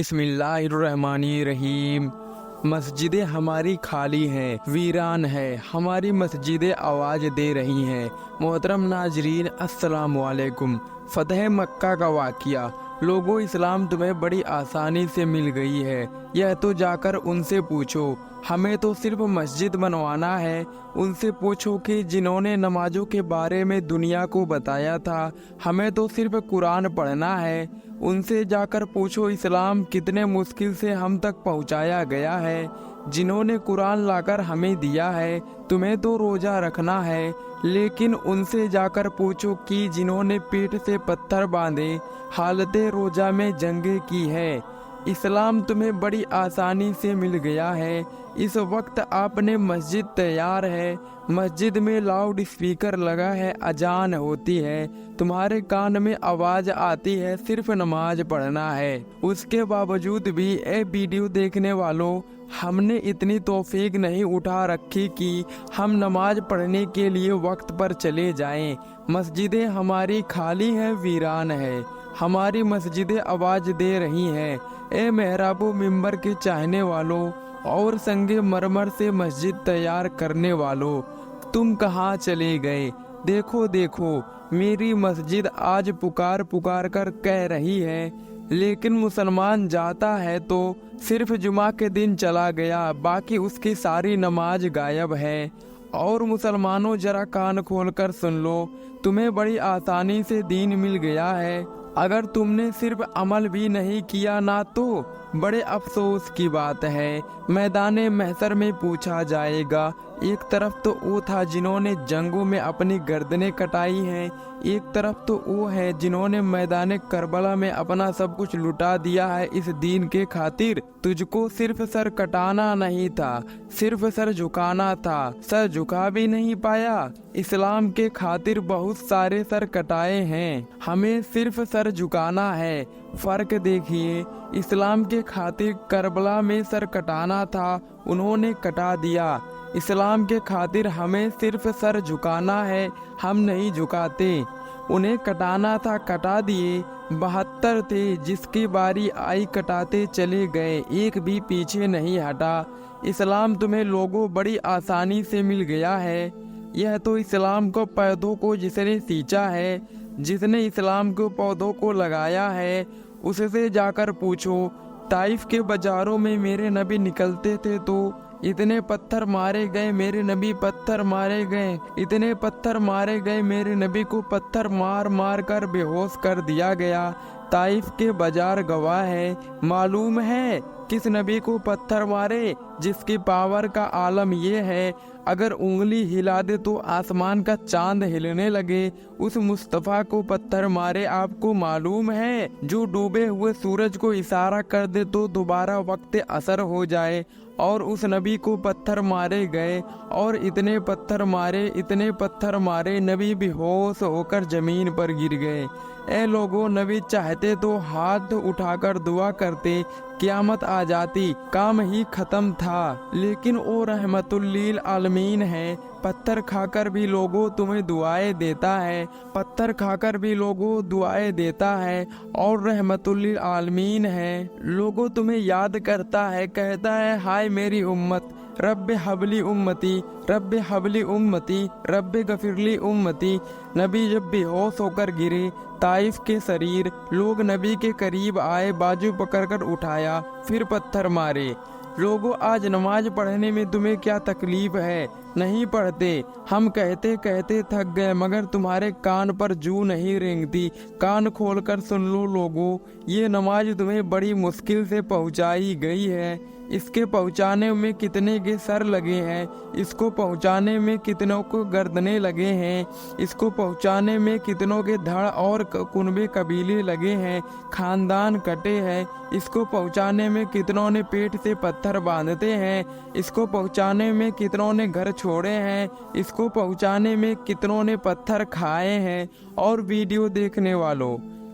بسم اللہ الرحمن الرحیم۔ مسجدیں ہماری خالی ہیں، ویران ہے، ہماری مسجدیں آواز دے رہی ہیں۔ محترم ناظرین السلام علیکم۔ فتح مکہ کا واقعہ۔ لوگوں، اسلام تمہیں بڑی آسانی سے مل گئی ہے، یہ تو جا کر ان سے پوچھو۔ ہمیں تو صرف مسجد بنوانا ہے۔ ان سے پوچھو کہ جنہوں نے نمازوں کے بارے میں دنیا کو بتایا تھا، ہمیں تو صرف قرآن پڑھنا ہے۔ ان سے جا کر پوچھو اسلام کتنے مشکل سے ہم تک پہنچایا گیا ہے۔ جنہوں نے قرآن لا کر ہمیں دیا ہے، تمہیں تو روزہ رکھنا ہے۔ لیکن ان سے جا کر پوچھو کہ جنہوں نے پیٹ سے پتھر باندھے حالت روزہ میں جنگیں کی ہے، اسلام تمہیں بڑی آسانی سے مل گیا ہے۔ اس وقت آپ نے مسجد تیار ہے، مسجد میں لاؤڈ اسپیکر لگا ہے، اذان ہوتی ہے، تمہارے کان میں آواز آتی ہے، صرف نماز پڑھنا ہے۔ اس کے باوجود بھی اے ویڈیو دیکھنے والوں، ہم نے اتنی توفیق نہیں اٹھا رکھی کہ ہم نماز پڑھنے کے لیے وقت پر چلے جائیں۔ مسجدیں ہماری خالی ہیں، ویران ہے، ہماری مسجدیں آواز دے رہی ہیں۔ اے محراب و منبر کے چاہنے والوں اور سنگ مرمر سے مسجد تیار کرنے والوں، تم کہاں چلے گئے؟ دیکھو دیکھو، میری مسجد آج پکار پکار کر کہہ رہی ہے، لیکن مسلمان جاتا ہے تو صرف جمعہ کے دن چلا گیا، باقی اس کی ساری نماز غائب ہے۔ اور مسلمانوں، ذرا کان کھول کر سن لو، تمہیں بڑی آسانی سے دین مل گیا ہے۔ اگر تم نے صرف عمل بھی نہیں کیا نا تو بڑے افسوس کی بات ہے۔ میدان محشر میں پوچھا جائے گا، ایک طرف تو وہ تھا جنہوں نے جنگوں میں اپنی گردنیں کٹائی ہیں، ایک طرف تو وہ ہے جنہوں نے میدان کربلا میں اپنا سب کچھ لٹا دیا ہے اس دین کے خاطر۔ تجھ کو صرف سر کٹانا نہیں تھا، صرف سر جھکانا تھا، سر جھکا بھی نہیں پایا۔ اسلام کے خاطر بہت سارے سر کٹائے ہیں، ہمیں صرف سر جھکانا ہے۔ فرق دیکھیے، اسلام کے خاطر کربلا میں سر کٹانا تھا، انہوں نے کٹا دیا۔ اسلام کے خاطر ہمیں صرف سر جھکانا ہے، ہم نہیں جھکاتے۔ انہیں کٹانا تھا، کٹا دیے۔ 72 تھے، جس کی باری آئی کٹاتے چلے گئے، ایک بھی پیچھے نہیں ہٹا۔ اسلام تمہیں لوگوں بڑی آسانی سے مل گیا ہے۔ یہ تو اسلام کو پودوں کو جس نے سینچا ہے، جس نے اسلام کے پودوں کو لگایا ہے، اس سے جا کر پوچھو۔ طائف کے بازاروں میں میرے نبی نکلتے تھے تو اتنے پتھر مارے گئے، میرے نبی پتھر مارے گئے، اتنے پتھر مارے گئے، میرے نبی کو پتھر مار مار کر بے ہوش کر دیا گیا۔ طائف کے بازار گواہ ہے۔ معلوم ہے کس نبی کو پتھر مارے؟ جس کی پاور کا عالم یہ ہے، اگر انگلی ہلا دے تو آسمان کا چاند ہلنے لگے، اس مصطفیٰ کو پتھر مارے۔ آپ کو معلوم ہے جو ڈوبے ہوئے سورج کو اشارہ کر دے تو دوبارہ وقت اثر ہو جائے، اور اس نبی کو پتھر مارے گئے، اور اتنے پتھر مارے، اتنے پتھر مارے، نبی بے ہوش ہو کر زمین پر گر گئے۔ اے لوگوں، نبی چاہتے تو ہاتھ اٹھا کر دعا کرتے، قیامت آ جاتی، کام ہی ختم تھا، لیکن وہ رحمت للعالمین ہے۔ پتھر کھا کر بھی لوگوں تمہیں دعائیں دیتا ہے، پتھر کھا کر بھی لوگوں دعائیں دیتا ہے، اور رحمت للعالمین ہے۔ لوگوں تمہیں یاد کرتا ہے، کہتا ہے ہائے میری امت، رب حبلی امتی، رب حبلی امتی، رب غفرلی امتی۔ نبی جب بے ہوش ہو کر گرے طائف کے سریر، لوگ نبی کے قریب آئے، بازو پکڑ کر اٹھایا، پھر پتھر مارے۔ لوگوں، آج نماز پڑھنے میں تمہیں کیا تکلیف ہے؟ نہیں پڑھتے، ہم کہتے کہتے تھک گئے، مگر تمہارے کان پر جو نہیں رینگتی۔ کان کھول کر سن لو لوگوں، یہ نماز تمہیں بڑی مشکل سے پہنچائی گئی ہے۔ اس کے پہنچانے میں کتنے کے سر لگے ہیں، اس کو پہنچانے میں کتنوں کو گردنے لگے ہیں، اس کو پہنچانے میں کتنوں کے دھڑ اور کنبے قبیلے لگے ہیں، خاندان کٹے ہیں، اس کو پہنچانے میں کتنوں نے پیٹ سے پتھر باندھتے ہیں، اس کو پہنچانے میں کتنوں نے گھر چھوڑے ہیں، اس کو پہنچانے میں کتنوں نے پتھر کھائے ہیں۔ اور ویڈیو دیکھنے والوں،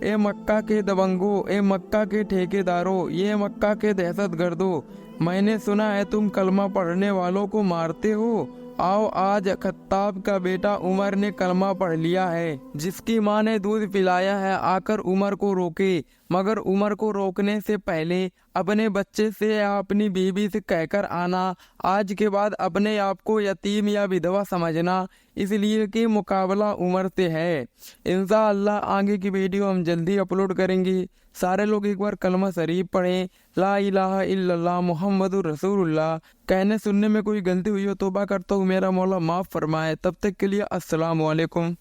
اے مکہ کے دبنگوں، اے مکہ کے ٹھیکیداروں، یہ مکہ کے دہشت گردوں، میں نے سنا ہے تم کلمہ پڑھنے والوں کو مارتے ہو۔ آؤ آج خطاب کا بیٹا عمر نے کلمہ پڑھ لیا ہے، جس کی ماں نے دودھ پلایا ہے، آ کر عمر کو روکے، مگر عمر کو روکنے سے پہلے اپنے بچے سے یا اپنی بیوی سے کہہ کر آنا، آج کے بعد اپنے آپ کو یتیم یا بدوا سمجھنا، اس لیے کہ مقابلہ عمر سے ہے۔ انشاءاللہ آگے کی ویڈیو ہم جلدی اپلوڈ کریں گے۔ سارے لوگ ایک بار کلمہ شریف پڑھیں، لا الہ الا اللہ محمد رسول اللہ۔ کہنے سننے میں کوئی غلطی ہوئی ہو توبہ کرتا ہوں، میرا مولا معاف فرمائے۔ تب تک کے لیے السلام علیکم۔